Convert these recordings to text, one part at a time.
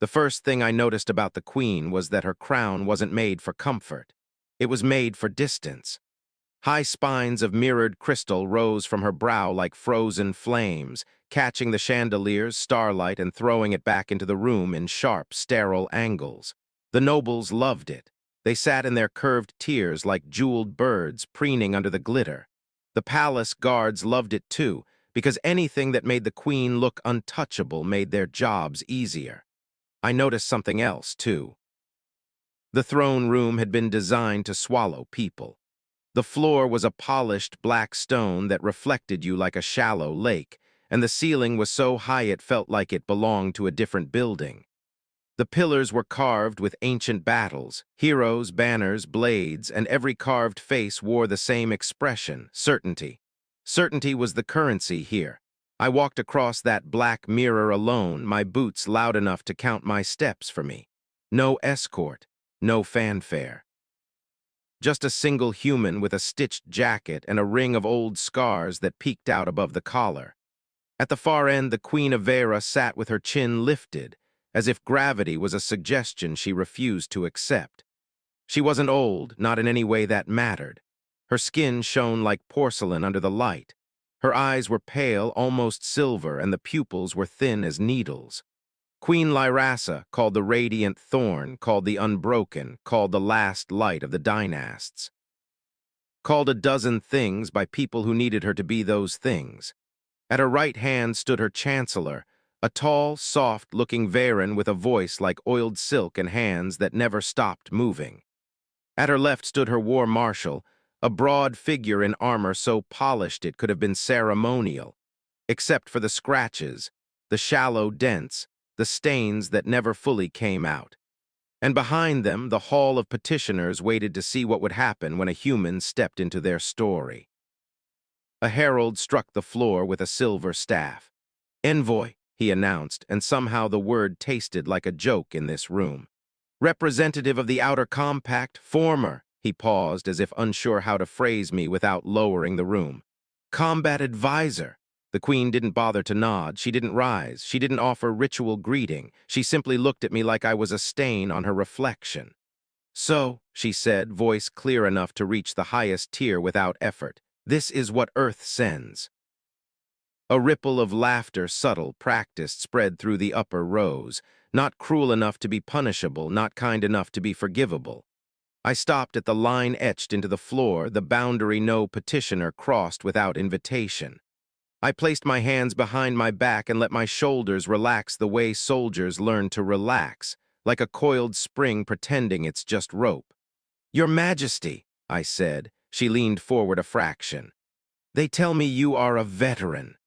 The first thing I noticed about the queen was that her crown wasn't made for comfort. It was made for distance. High spines of mirrored crystal rose from her brow like frozen flames, catching the chandelier's starlight and throwing it back into the room in sharp, sterile angles. The nobles loved it. They sat in their curved tiers like jeweled birds preening under the glitter. The palace guards loved it too, because anything that made the queen look untouchable made their jobs easier. I noticed something else, too. The throne room had been designed to swallow people. The floor was a polished black stone that reflected you like a shallow lake, and the ceiling was so high it felt like it belonged to a different building. The pillars were carved with ancient battles, heroes, banners, blades, and every carved face wore the same expression, certainty. Certainty was the currency here. I walked across that black mirror alone, my boots loud enough to count my steps for me. No escort, no fanfare. Just a single human with a stitched jacket and a ring of old scars that peeked out above the collar. At the far end, the Queen of Vera sat with her chin lifted, as if gravity was a suggestion she refused to accept. She wasn't old, not in any way that mattered. Her skin shone like porcelain under the light. Her eyes were pale, almost silver, and the pupils were thin as needles. Queen Lyrassa, called the Radiant Thorn, called the Unbroken, called the last light of the dynasts. Called a dozen things by people who needed her to be those things. At her right hand stood her chancellor, a tall, soft-looking Varen with a voice like oiled silk and hands that never stopped moving. At her left stood her war marshal, a broad figure in armor so polished it could have been ceremonial, except for the scratches, the shallow dents, the stains that never fully came out. And behind them, the hall of petitioners waited to see what would happen when a human stepped into their story. A herald struck the floor with a silver staff. "Envoy," he announced, and somehow the word tasted like a joke in this room. "Representative of the Outer Compact, former," he paused as if unsure how to phrase me without lowering the room. "Combat advisor." The queen didn't bother to nod, she didn't rise, she didn't offer ritual greeting, she simply looked at me like I was a stain on her reflection. "So," she said, voice clear enough to reach the highest tier without effort, "this is what Earth sends." A ripple of laughter, subtle, practiced, spread through the upper rows, not cruel enough to be punishable, not kind enough to be forgivable. I stopped at the line etched into the floor, the boundary no petitioner crossed without invitation. I placed my hands behind my back and let my shoulders relax the way soldiers learn to relax, like a coiled spring pretending it's just rope. "Your Majesty," I said. She leaned forward a fraction. "They tell me you are a veteran."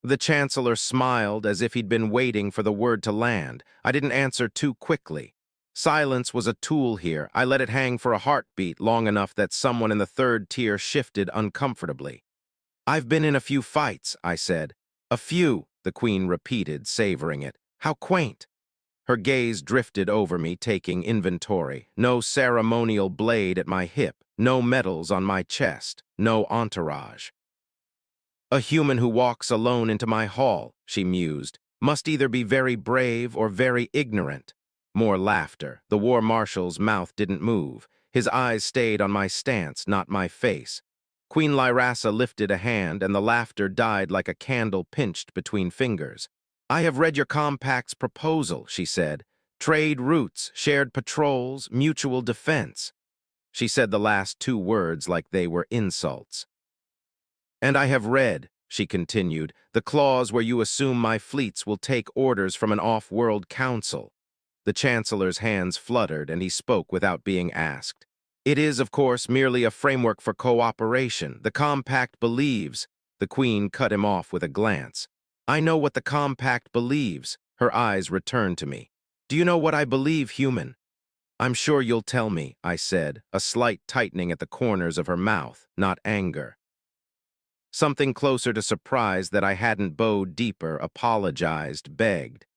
The Chancellor smiled as if he'd been waiting for the word to land. I didn't answer too quickly. Silence was a tool here. I let it hang for a heartbeat long enough that someone in the third tier shifted uncomfortably. "I've been in a few fights," I said. "A few," the Queen repeated, savoring it. "How quaint." Her gaze drifted over me, taking inventory. No ceremonial blade at my hip, no medals on my chest, no entourage. "A human who walks alone into my hall," she mused, "must either be very brave or very ignorant." More laughter. The war marshal's mouth didn't move. His eyes stayed on my stance, not my face. Queen Lyrassa lifted a hand, and the laughter died like a candle pinched between fingers. "I have read your compact's proposal," she said. "Trade routes, shared patrols, mutual defense." She said the last two words like they were insults. "And I have read," she continued, "the clause where you assume my fleets will take orders from an off-world council." The Chancellor's hands fluttered, and he spoke without being asked. "It is, of course, merely a framework for cooperation. The Compact believes—" The Queen cut him off with a glance. "I know what the Compact believes." Her eyes returned to me. "Do you know what I believe, human?" "I'm sure you'll tell me," I said, a slight tightening at the corners of her mouth, not anger. Something closer to surprise that I hadn't bowed deeper, apologized, begged.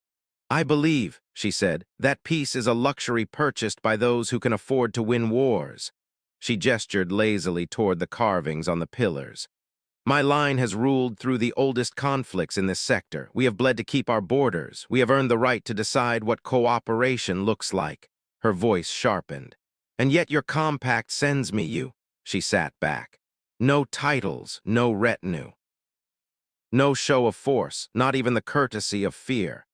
"I believe," she said, "that peace is a luxury purchased by those who can afford to win wars." She gestured lazily toward the carvings on the pillars. My line has ruled through the oldest conflicts in this sector. We have bled to keep our borders. We have earned the right to decide what cooperation looks like." Her voice sharpened. "And yet your compact sends me you." She sat back. "No titles, no retinue. No show of force, not even the courtesy of fear."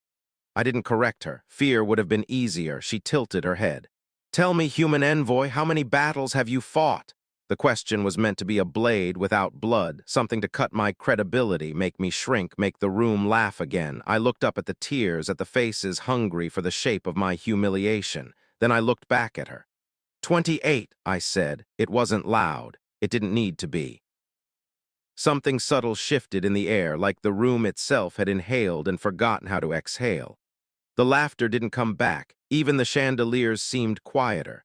I didn't correct her. Fear would have been easier. She tilted her head. "Tell me, human envoy, how many battles have you fought?" The question was meant to be a blade without blood, something to cut my credibility, make me shrink, make the room laugh again. I looked up at the tears, at the faces hungry for the shape of my humiliation. Then I looked back at her. 28, I said. It wasn't loud. It didn't need to be. Something subtle shifted in the air, like the room itself had inhaled and forgotten how to exhale. The laughter didn't come back. Even the chandeliers seemed quieter.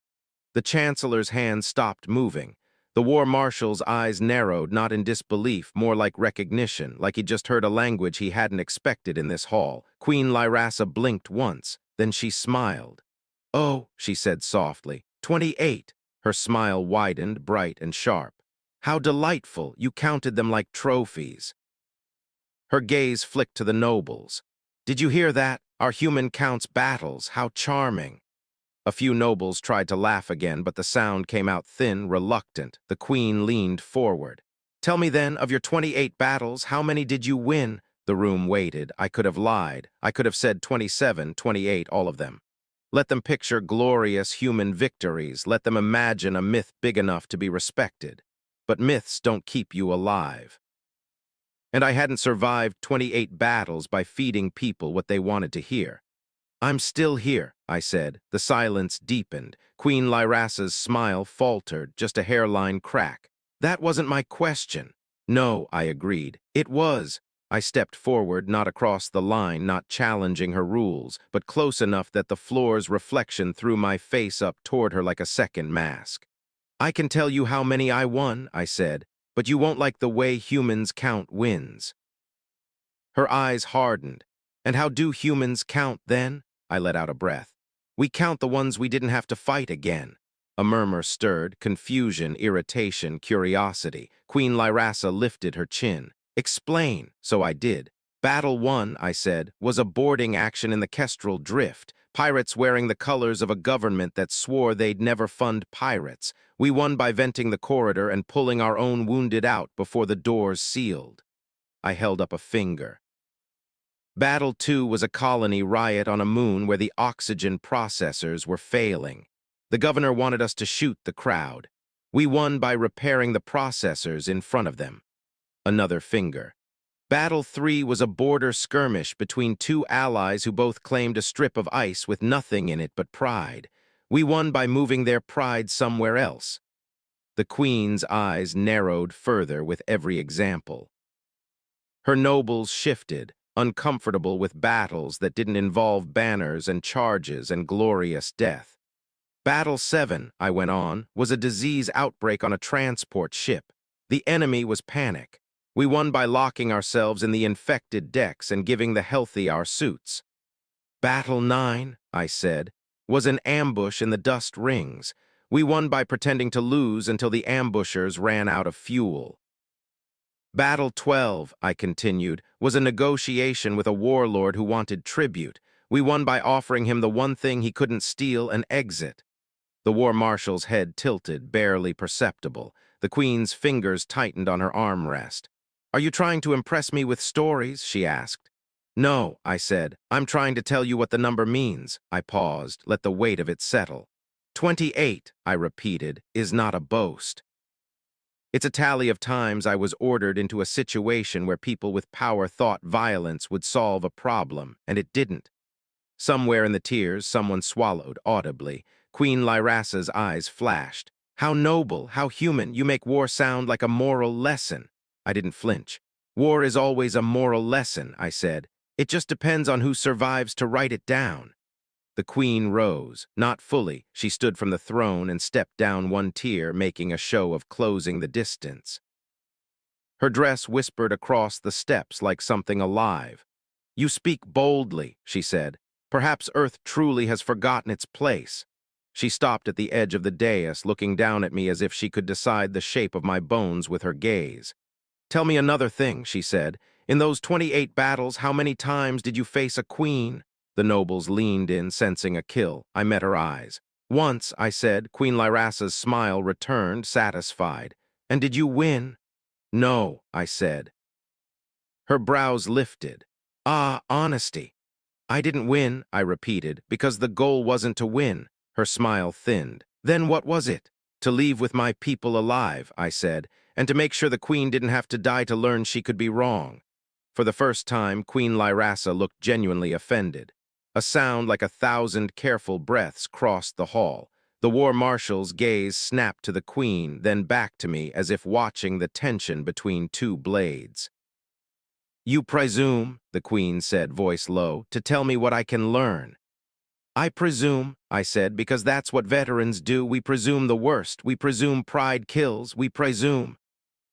The Chancellor's hand stopped moving. The War Marshal's eyes narrowed, not in disbelief, more like recognition, like he'd just heard a language he hadn't expected in this hall. Queen Lyrassa blinked once, then she smiled. "Oh," she said softly, 28. Her smile widened, bright and sharp. "How delightful, you counted them like trophies." Her gaze flicked to the nobles. "Did you hear that? Our human counts battles, how charming." A few nobles tried to laugh again, but the sound came out thin, reluctant. The queen leaned forward. "Tell me then, of your 28 battles, how many did you win?" The room waited. I could have lied. I could have said 27, 28, all of them. Let them picture glorious human victories. Let them imagine a myth big enough to be respected. But myths don't keep you alive. And I hadn't survived 28 battles by feeding people what they wanted to hear. "I'm still here," I said. The silence deepened. Queen Lyrassa's smile faltered, just a hairline crack. "That wasn't my question." "No," I agreed. "It was." I stepped forward, not across the line, not challenging her rules, but close enough that the floor's reflection threw my face up toward her like a second mask. "I can tell you how many I won," I said, "but you won't like the way humans count wins." Her eyes hardened. "And how do humans count then?" I let out a breath. "We count the ones we didn't have to fight again." A murmur stirred, confusion, irritation, curiosity. Queen Lyrassa lifted her chin. "Explain." So I did. "Battle 1, I said, was a boarding action in the Kestrel Drift. Pirates wearing the colors of a government that swore they'd never fund pirates. We won by venting the corridor and pulling our own wounded out before the doors sealed." I held up a finger. Battle 2 was a colony riot on a moon where the oxygen processors were failing. The governor wanted us to shoot the crowd. We won by repairing the processors in front of them. Another finger. Battle 3 was a border skirmish between two allies who both claimed a strip of ice with nothing in it but pride. We won by moving their pride somewhere else. The queen's eyes narrowed further with every example. Her nobles shifted, uncomfortable with battles that didn't involve banners and charges and glorious death. Battle 7, I went on, was a disease outbreak on a transport ship. The enemy was panic. We won by locking ourselves in the infected decks and giving the healthy our suits. Battle 9, I said, was an ambush in the dust rings. We won by pretending to lose until the ambushers ran out of fuel. Battle 12, I continued, was a negotiation with a warlord who wanted tribute. We won by offering him the one thing he couldn't steal, an exit. The war marshal's head tilted, barely perceptible. The queen's fingers tightened on her armrest. "Are you trying to impress me with stories?" she asked. "No," I said. "I'm trying to tell you what the number means." I paused, let the weight of it settle. 28, I repeated, is not a boast. It's a tally of times I was ordered into a situation where people with power thought violence would solve a problem, and it didn't. Somewhere in the tears, someone swallowed audibly. Queen Lyrassa's eyes flashed. "How noble, how human, you make war sound like a moral lesson." I didn't flinch. "War is always a moral lesson," I said. "It just depends on who survives to write it down." The queen rose, not fully. She stood from the throne and stepped down one tier, making a show of closing the distance. Her dress whispered across the steps like something alive. "You speak boldly," she said. "Perhaps Earth truly has forgotten its place." She stopped at the edge of the dais, looking down at me as if she could decide the shape of my bones with her gaze. Tell me another thing, she said. In those 28 battles, how many times did you face a queen? The nobles leaned in, sensing a kill. I met her eyes. Once, I said. Queen Lyrasa's smile returned, satisfied. And did you win? No, I said. Her brows lifted. Ah, honesty. I didn't win, I repeated, because the goal wasn't to win. Her smile thinned. Then what was it? To leave with my people alive, I said, and to make sure the queen didn't have to die to learn she could be wrong. For the first time, Queen Lyrasa looked genuinely offended. A sound like 1,000 careful breaths crossed the hall. The war marshal's gaze snapped to the queen, then back to me as if watching the tension between two blades. You presume, the queen said, voice low, to tell me what I can learn. I presume, I said, because that's what veterans do. We presume the worst. We presume pride kills. We presume.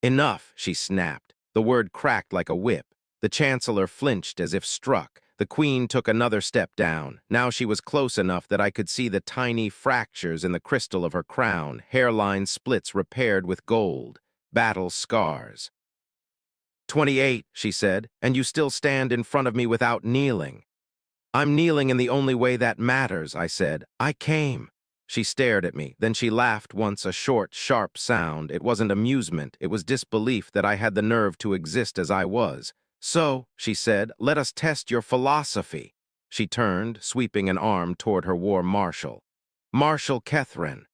Enough, she snapped. The word cracked like a whip. The chancellor flinched as if struck. The queen took another step down. Now she was close enough that I could see the tiny fractures in the crystal of her crown, hairline splits repaired with gold, battle scars. 28, she said, and you still stand in front of me without kneeling. I'm kneeling in the only way that matters, I said. I came. She stared at me, then she laughed once, a short, sharp sound. It wasn't amusement, it was disbelief that I had the nerve to exist as I was. So, she said, let us test your philosophy. She turned, sweeping an arm toward her war marshal. Marshal Kethrin.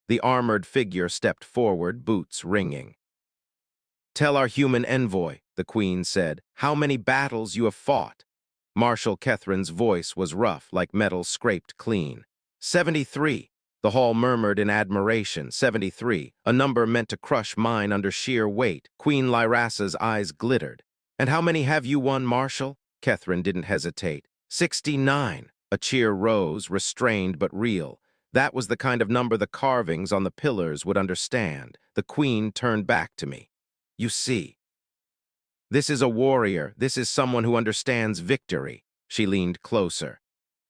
The armored figure stepped forward, boots ringing. Tell our human envoy, the queen said, how many battles you have fought. Marshal Kethrin's voice was rough, like metal scraped clean. 73. The hall murmured in admiration. 73, a number meant to crush mine under sheer weight. Queen Lyrasa's eyes glittered. And how many have you won, Marshal? Kethrin didn't hesitate. 69. A cheer rose, restrained but real. That was the kind of number the carvings on the pillars would understand. The queen turned back to me. You see. This is a warrior. This is someone who understands victory. She leaned closer.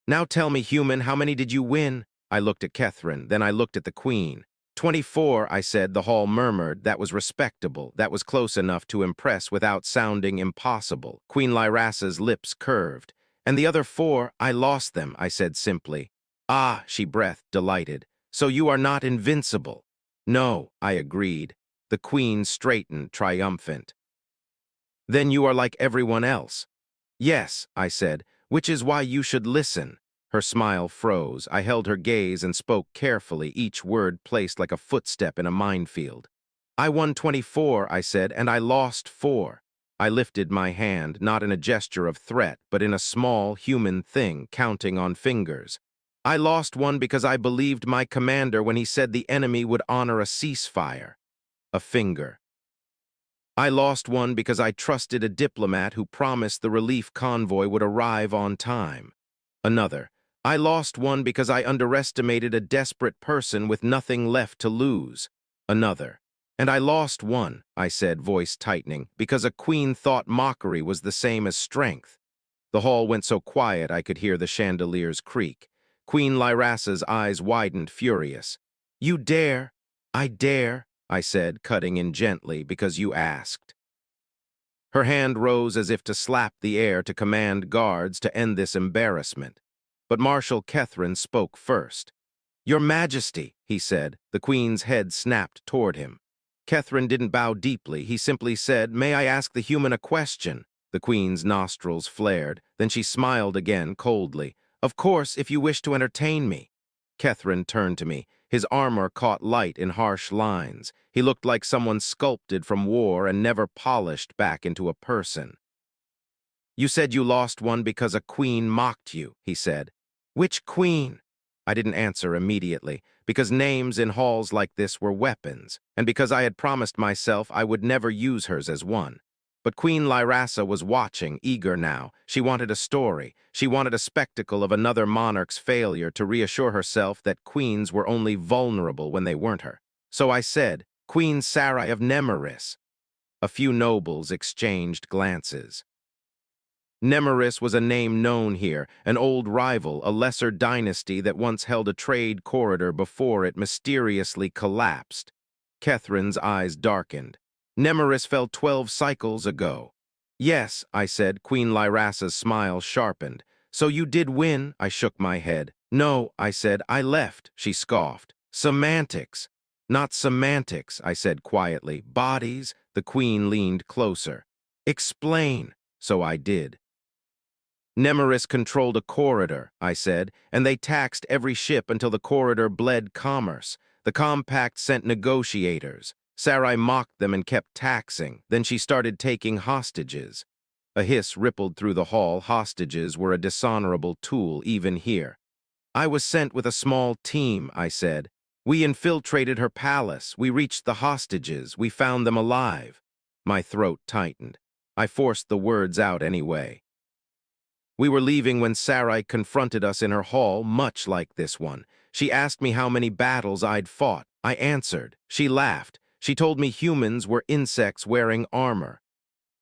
Now tell me, human, how many did you win? I looked at Kethrin, then I looked at the queen. 24, I said. The hall murmured. That was respectable. That was close enough to impress without sounding impossible. Queen Lyrasa's lips curved. And the other 4, I lost them, I said simply. Ah, she breathed, delighted. So you are not invincible. No, I agreed. The queen straightened, triumphant. Then you are like everyone else. Yes, I said, which is why you should listen. Her smile froze. I held her gaze and spoke carefully, each word placed like a footstep in a minefield. I won 24, I said, and I lost 4. I lifted my hand, not in a gesture of threat, but in a small, human thing, counting on fingers. I lost 1 because I believed my commander when he said the enemy would honor a ceasefire. A finger. I lost 1 because I trusted a diplomat who promised the relief convoy would arrive on time. Another. I lost 1 because I underestimated a desperate person with nothing left to lose. Another. And I lost 1, I said, voice tightening, because a queen thought mockery was the same as strength. The hall went so quiet I could hear the chandeliers creak. Queen Lyrasa's eyes widened, furious. You dare? I dare, I said, cutting in gently, because you asked. Her hand rose as if to slap the air to command guards to end this embarrassment. But Marshal Kethrin spoke first. Your Majesty, he said. The queen's head snapped toward him. Kethrin didn't bow deeply. He simply said, May I ask the human a question? The queen's nostrils flared. Then she smiled again, coldly. Of course, if you wish to entertain me. Kethrin turned to me. His armor caught light in harsh lines. He looked like someone sculpted from war and never polished back into a person. You said you lost 1 because a queen mocked you, he said. Which queen? I didn't answer immediately, because names in halls like this were weapons, and because I had promised myself I would never use hers as one. But Queen Lyrasa was watching, eager now. She wanted a story. She wanted a spectacle of another monarch's failure to reassure herself that queens were only vulnerable when they weren't her. So I said, Queen Sarai of Nemaris. A few nobles exchanged glances. Nemaris was a name known here, an old rival, a lesser dynasty that once held a trade corridor before it mysteriously collapsed. Kethrin's eyes darkened. Nemeris fell 12 cycles ago. Yes, I said. Queen Lyrasa's smile sharpened. So you did win? I shook my head. No, I said. I left, she scoffed. Semantics. Not semantics, I said quietly. Bodies. The queen leaned closer. Explain. So I did. Nemeris controlled a corridor, I said, and they taxed every ship until the corridor bled commerce. The compact sent negotiators. Sarai mocked them and kept taxing. Then she started taking hostages. A hiss rippled through the hall. Hostages were a dishonorable tool, even here. I was sent with a small team, I said. We infiltrated her palace. We reached the hostages. We found them alive. My throat tightened. I forced the words out anyway. We were leaving when Sarai confronted us in her hall, much like this one. She asked me how many battles I'd fought. I answered. She laughed. She told me humans were insects wearing armor.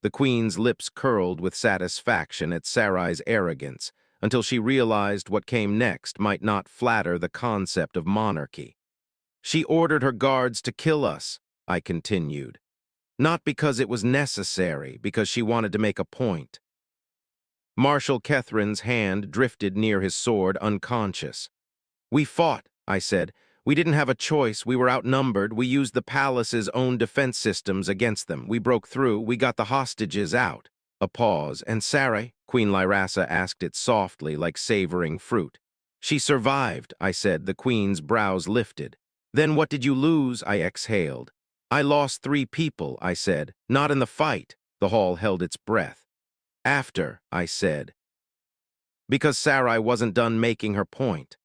The queen's lips curled with satisfaction at Sarai's arrogance, until she realized what came next might not flatter the concept of monarchy. She ordered her guards to kill us, I continued. Not because it was necessary, because she wanted to make a point. Marshal Kethrin's hand drifted near his sword, unconscious. We fought, I said. We didn't have a choice. We were outnumbered. We used the palace's own defense systems against them. We broke through. We got the hostages out. A pause. And Sarai? Queen Lyrasa asked it softly, like savoring fruit. She survived, I said. The queen's brows lifted. Then what did you lose? I exhaled. I lost 3 people, I said. Not in the fight. The hall held its breath. After, I said. Because Sarai wasn't done making her point.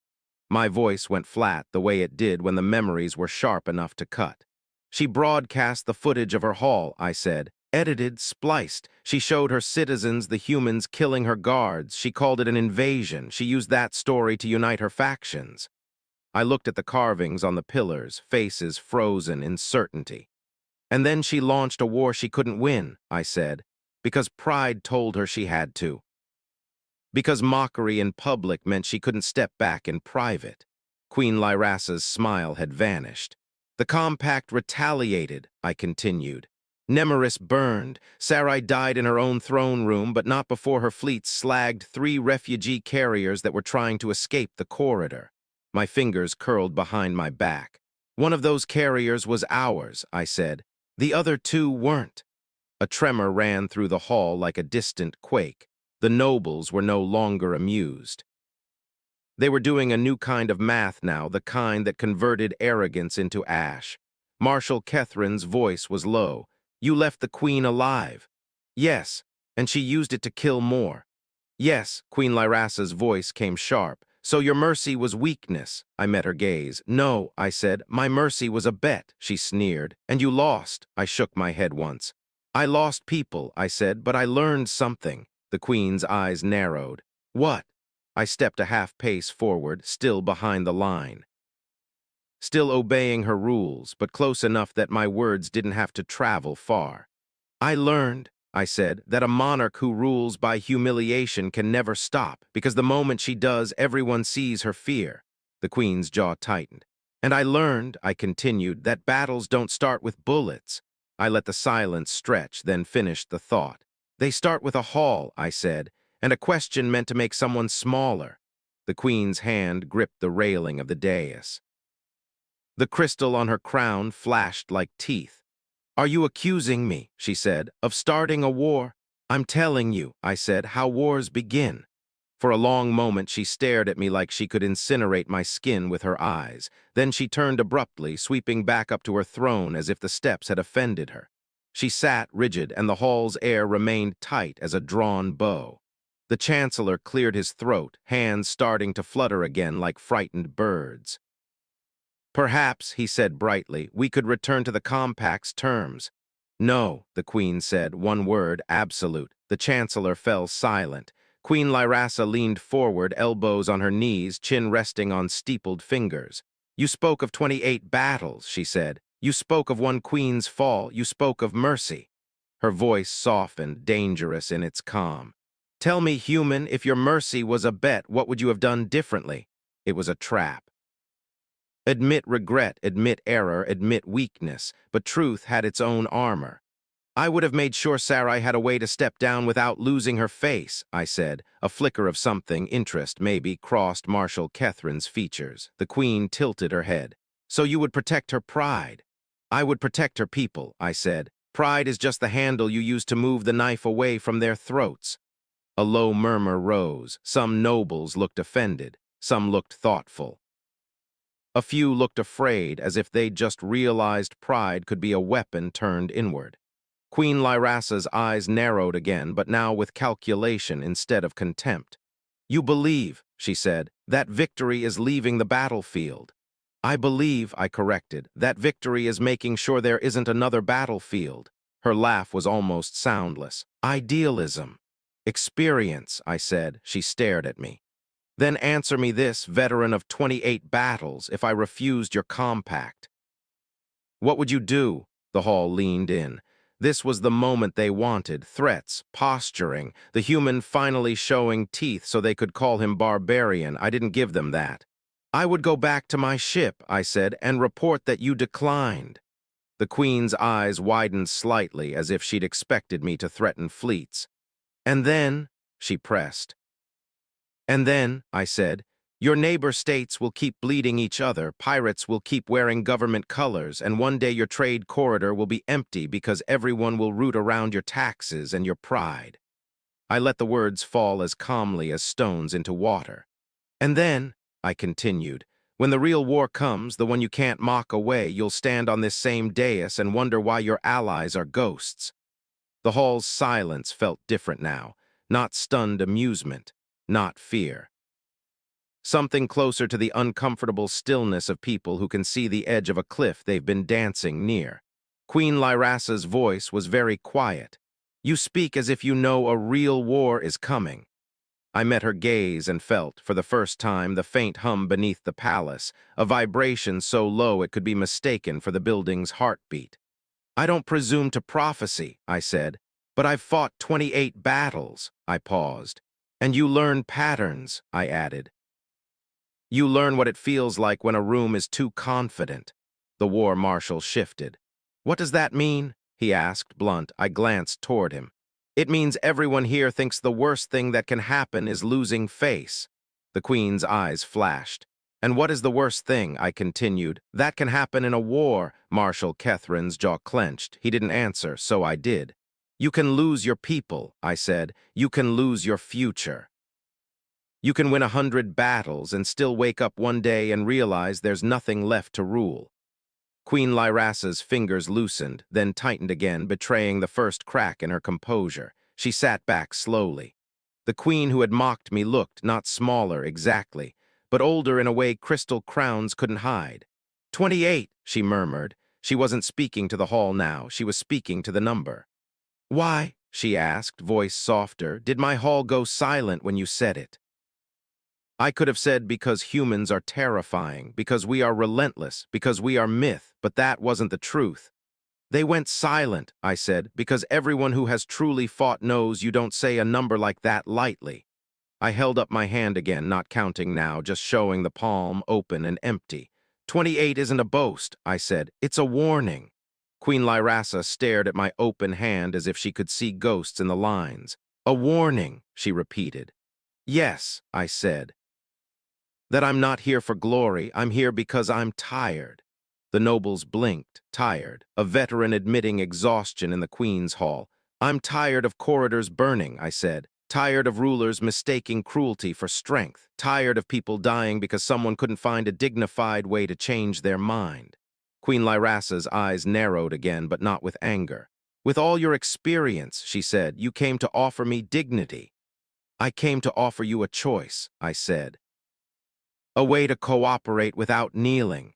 My voice went flat the way it did when the memories were sharp enough to cut. She broadcast the footage of her hall, I said. Edited, spliced. She showed her citizens the humans killing her guards. She called it an invasion. She used that story to unite her factions. I looked at the carvings on the pillars, faces frozen in certainty. And then she launched a war she couldn't win, I said, because pride told her she had to. Because mockery in public meant she couldn't step back in private. Queen Lyrasa's smile had vanished. The compact retaliated, I continued. Nemeris burned. Sarai died in her own throne room, but not before her fleet slagged 3 refugee carriers that were trying to escape the corridor. My fingers curled behind my back. One of those carriers was ours, I said. The other 2 weren't. A tremor ran through the hall like a distant quake. The nobles were no longer amused. They were doing a new kind of math now, the kind that converted arrogance into ash. Marshal Kethrin's voice was low. You left the queen alive. Yes, and she used it to kill more. Yes, Queen Lyrasa's voice came sharp. So your mercy was weakness. I met her gaze. No, I said, my mercy was a bet, she sneered. And you lost. I shook my head once. I lost people, I said, but I learned something. The queen's eyes narrowed. What? I stepped a half-pace forward, still behind the line. Still obeying her rules, but close enough that my words didn't have to travel far. I learned, I said, that a monarch who rules by humiliation can never stop, because the moment she does, everyone sees her fear. The queen's jaw tightened. And I learned, I continued, that battles don't start with bullets. I let the silence stretch, then finished the thought. They start with a hall, I said, and a question meant to make someone smaller. The queen's hand gripped the railing of the dais. The crystal on her crown flashed like teeth. Are you accusing me, she said, of starting a war? I'm telling you, I said, how wars begin. For a long moment she stared at me like she could incinerate my skin with her eyes. Then she turned abruptly, sweeping back up to her throne as if the steps had offended her. She sat rigid, and the hall's air remained tight as a drawn bow. The chancellor cleared his throat, hands starting to flutter again like frightened birds. Perhaps, he said brightly, we could return to the compact's terms. No, the queen said, one word, absolute. The chancellor fell silent. Queen Lyrasa leaned forward, elbows on her knees, chin resting on steepled fingers. You spoke of 28 battles, she said. You spoke of one queen's fall. You spoke of mercy. Her voice softened, dangerous in its calm. Tell me, human, if your mercy was a bet, what would you have done differently? It was a trap. Admit regret, admit error, admit weakness, but truth had its own armor. I would have made sure Sarai had a way to step down without losing her face, I said. A flicker of something, interest maybe, crossed Marshal Catherine's features. The Queen tilted her head. So you would protect her pride? I would protect her people, I said. Pride is just the handle you use to move the knife away from their throats. A low murmur rose. Some nobles looked offended. Some looked thoughtful. A few looked afraid, as if they'd just realized pride could be a weapon turned inward. Queen Lyrasa's eyes narrowed again, but now with calculation instead of contempt. You believe, she said, that victory is leaving the battlefield. I believe, I corrected, that victory is making sure there isn't another battlefield. Her laugh was almost soundless. Idealism. Experience, I said. She stared at me. Then answer me this, veteran of 28 battles, if I refused your compact. What would you do? The hall leaned in. This was the moment they wanted, threats, posturing, the human finally showing teeth so they could call him barbarian. I didn't give them that. I would go back to my ship, I said, and report that you declined. The Queen's eyes widened slightly as if she'd expected me to threaten fleets. And then, she pressed. And then, I said, your neighbor states will keep bleeding each other, pirates will keep wearing government colors, and one day your trade corridor will be empty because everyone will root around your taxes and your pride. I let the words fall as calmly as stones into water. And then, I continued, when the real war comes, the one you can't mock away, you'll stand on this same dais and wonder why your allies are ghosts. The hall's silence felt different now, not stunned amusement, not fear. Something closer to the uncomfortable stillness of people who can see the edge of a cliff they've been dancing near. Queen Lyrasa's voice was very quiet. You speak as if you know a real war is coming. I met her gaze and felt, for the first time, the faint hum beneath the palace, a vibration so low it could be mistaken for the building's heartbeat. I don't presume to prophecy, I said, but I've fought 28 battles, I paused. And you learn patterns, I added. You learn what it feels like when a room is too confident. The war marshal shifted. What does that mean? He asked, blunt. I glanced toward him. It means everyone here thinks the worst thing that can happen is losing face. The Queen's eyes flashed. And what is the worst thing? I continued. That can happen in a war. Marshal Catherine's jaw clenched. He didn't answer, so I did. You can lose your people, I said. You can lose your future. You can win 100 battles and still wake up one day and realize there's nothing left to rule. Queen Lyrasa's fingers loosened, then tightened again, betraying the first crack in her composure. She sat back slowly. The Queen who had mocked me looked not smaller exactly, but older in a way crystal crowns couldn't hide. 28, she murmured. She wasn't speaking to the hall now, she was speaking to the number. Why, she asked, voice softer, did my hall go silent when you said it? I could have said because humans are terrifying, because we are relentless, because we are myth, but that wasn't the truth. They went silent, I said, because everyone who has truly fought knows you don't say a number like that lightly. I held up my hand again, not counting now, just showing the palm open and empty. 28 isn't a boast, I said. It's a warning. Queen Lyrasa stared at my open hand as if she could see ghosts in the lines. A warning, she repeated. Yes, I said. That I'm not here for glory, I'm here because I'm tired. The nobles blinked, tired, a veteran admitting exhaustion in the Queen's hall. I'm tired of corridors burning, I said. Tired of rulers mistaking cruelty for strength. Tired of people dying because someone couldn't find a dignified way to change their mind. Queen Lyrasa's eyes narrowed again, but not with anger. With all your experience, she said, you came to offer me dignity. I came to offer you a choice, I said. A way to cooperate without kneeling.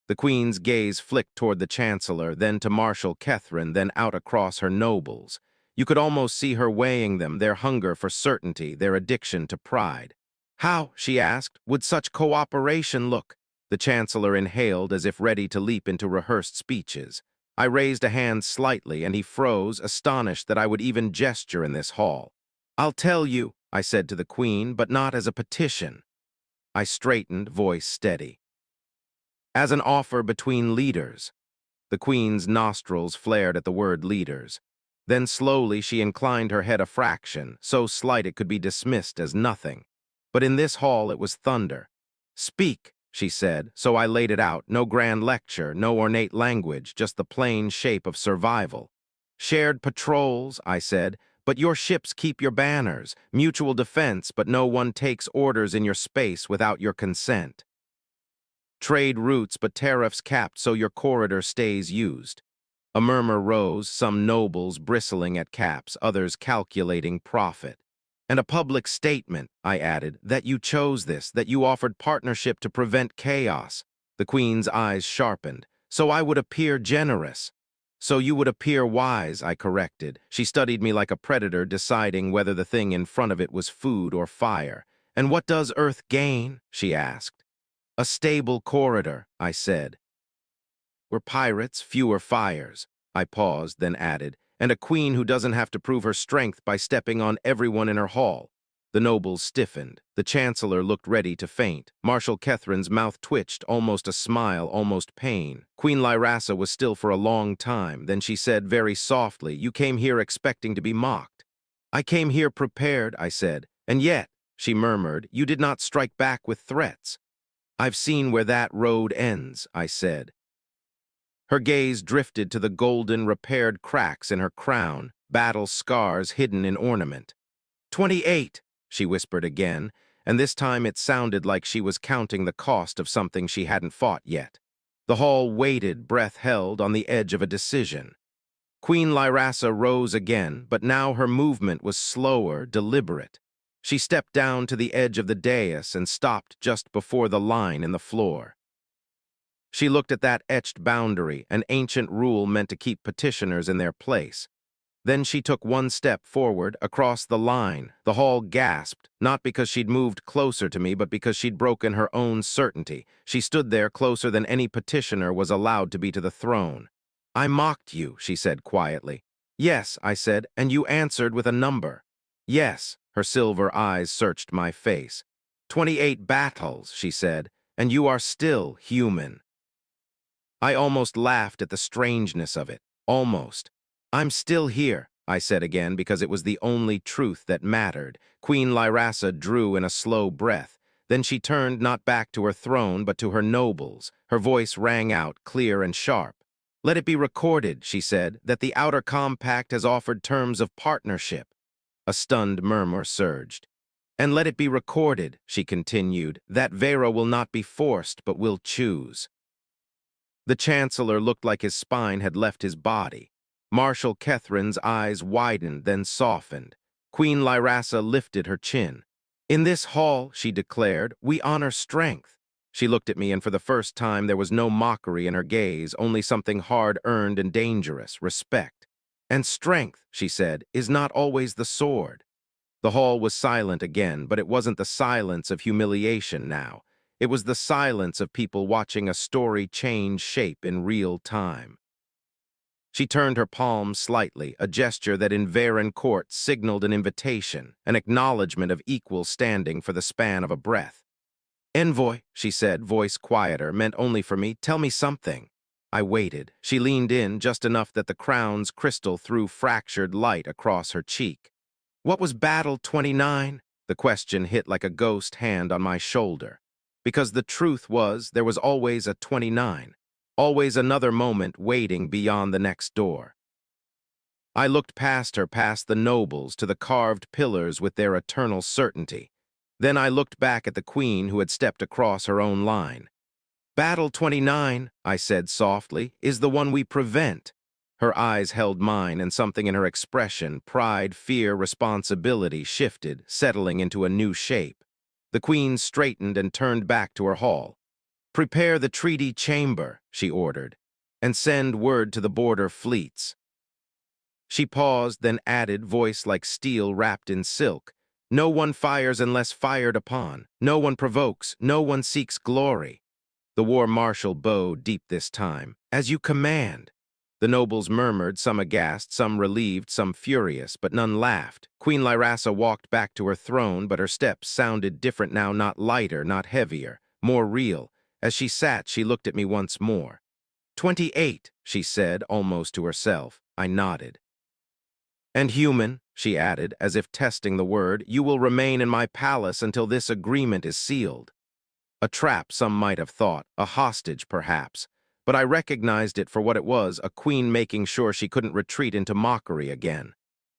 The Queen's gaze flicked toward the Chancellor, then to Marshal Catherine, then out across her nobles. You could almost see her weighing them, their hunger for certainty, their addiction to pride. How, she asked, would such cooperation look? The Chancellor inhaled as if ready to leap into rehearsed speeches. I raised a hand slightly, and he froze, astonished that I would even gesture in this hall. I'll tell you, I said to the Queen, but not as a petition. I straightened, voice steady. As an offer between leaders. The Queen's nostrils flared at the word leaders. Then slowly she inclined her head a fraction, so slight it could be dismissed as nothing. But in this hall it was thunder. "Speak," she said, so I laid it out, no grand lecture, no ornate language, just the plain shape of survival. "Shared patrols," I said, "but your ships keep your banners, mutual defense, but no one takes orders in your space without your consent. Trade routes, but tariffs capped so your corridor stays used." A murmur rose, some nobles bristling at caps, others calculating profit. "And a public statement," I added, "that you chose this, that you offered partnership to prevent chaos." The Queen's eyes sharpened. "So I would appear generous." "So you would appear wise," I corrected. She studied me like a predator deciding whether the thing in front of it was food or fire. "And what does Earth gain?" she asked. "A stable corridor," I said. "We're pirates, fewer fires." I paused, then added, "and a queen who doesn't have to prove her strength by stepping on everyone in her hall." The nobles stiffened. The chancellor looked ready to faint. Marshal Catherine's mouth twitched, almost a smile, almost pain. Queen Lyrassa was still for a long time. Then she said very softly, "You came here expecting to be mocked." "I came here prepared," I said. "And yet," she murmured, "you did not strike back with threats." "I've seen where that road ends," I said. Her gaze drifted to the golden, repaired cracks in her crown, battle scars hidden in ornament. 28, she whispered again, and this time it sounded like she was counting the cost of something she hadn't fought yet. The hall waited, breath held, on the edge of a decision. Queen Lyrassa rose again, but now her movement was slower, deliberate. She stepped down to the edge of the dais and stopped just before the line in the floor. She looked at that etched boundary, an ancient rule meant to keep petitioners in their place. Then she took one step forward, across the line. The hall gasped, not because she'd moved closer to me, but because she'd broken her own certainty. She stood there closer than any petitioner was allowed to be to the throne. "I mocked you," she said quietly. "Yes," I said, "and you answered with a number." "Yes," her silver eyes searched my face. 28 battles," she said, "and you are still human." I almost laughed at the strangeness of it. Almost. "I'm still here," I said again, because it was the only truth that mattered. Queen Lyrassa drew in a slow breath. Then she turned not back to her throne, but to her nobles. Her voice rang out, clear and sharp. "Let it be recorded," she said, "that the Outer Compact has offered terms of partnership." A stunned murmur surged. "And let it be recorded," she continued, "that Vera will not be forced, but will choose." The chancellor looked like his spine had left his body. Marshal Catherine's eyes widened, then softened. Queen Lyrassa lifted her chin. "In this hall," she declared, "we honor strength." She looked at me, and for the first time there was no mockery in her gaze, only something hard-earned and dangerous, respect. "And strength," she said, "is not always the sword." The hall was silent again, but it wasn't the silence of humiliation now. It was the silence of people watching a story change shape in real time. She turned her palm slightly, a gesture that in Varen court signaled an invitation, an acknowledgement of equal standing for the span of a breath. "Envoy," she said, voice quieter, meant only for me, "tell me something." I waited. She leaned in just enough that the crown's crystal threw fractured light across her cheek. "What was Battle 29? The question hit like a ghost hand on my shoulder. Because the truth was, there was always a 29. Always another moment waiting beyond the next door. I looked past her, past the nobles, to the carved pillars with their eternal certainty. Then I looked back at the queen who had stepped across her own line. "Battle 29, I said softly, is the one we prevent." Her eyes held mine, and something in her expression, pride, fear, responsibility, shifted, settling into a new shape. The queen straightened and turned back to her hall. "Prepare the treaty chamber," she ordered, "and send word to the border fleets." She paused, then added, voice like steel wrapped in silk, "No one fires unless fired upon. No one provokes. No one seeks glory." The war marshal bowed deep this time. "As you command." The nobles murmured, some aghast, some relieved, some furious, but none laughed. Queen Lyrassa walked back to her throne, but her steps sounded different now, not lighter, not heavier, more real. As she sat, she looked at me once more. 28, she said, almost to herself. I nodded. And human, she added, as if testing the word, you will remain in my palace until this agreement is sealed. A trap, some might have thought, a hostage, perhaps. But I recognized it for what it was, a queen making sure she couldn't retreat into mockery again.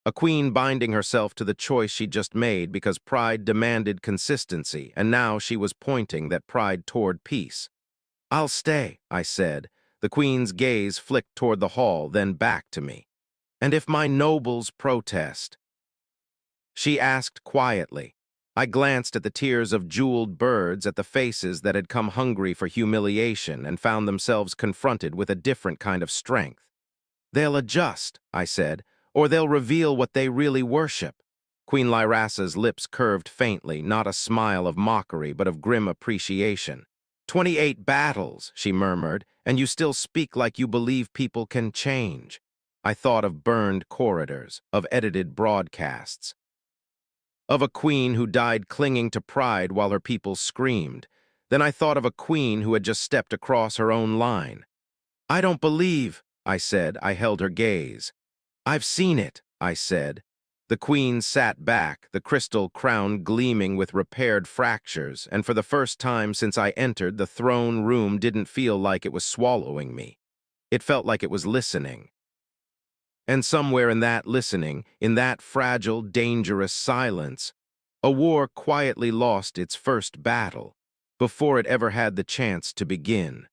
A queen binding herself to the choice she'd just made because pride demanded consistency, and now she was pointing that pride toward peace. I'll stay, I said. The queen's gaze flicked toward the hall, then back to me. And if my nobles protest? She asked quietly. I glanced at the tiers of jeweled birds, at the faces that had come hungry for humiliation and found themselves confronted with a different kind of strength. They'll adjust, I said, or they'll reveal what they really worship. Queen Lyrasa's lips curved faintly, not a smile of mockery, but of grim appreciation. 28 battles, she murmured, and you still speak like you believe people can change. I thought of burned corridors, of edited broadcasts, of a queen who died clinging to pride while her people screamed. Then I thought of a queen who had just stepped across her own line. I don't believe, I said. I held her gaze. I've seen it, I said. The queen sat back, the crystal crown gleaming with repaired fractures, and for the first time since I entered, the throne room didn't feel like it was swallowing me. It felt like it was listening. And somewhere in that listening, in that fragile, dangerous silence, a war quietly lost its first battle before it ever had the chance to begin.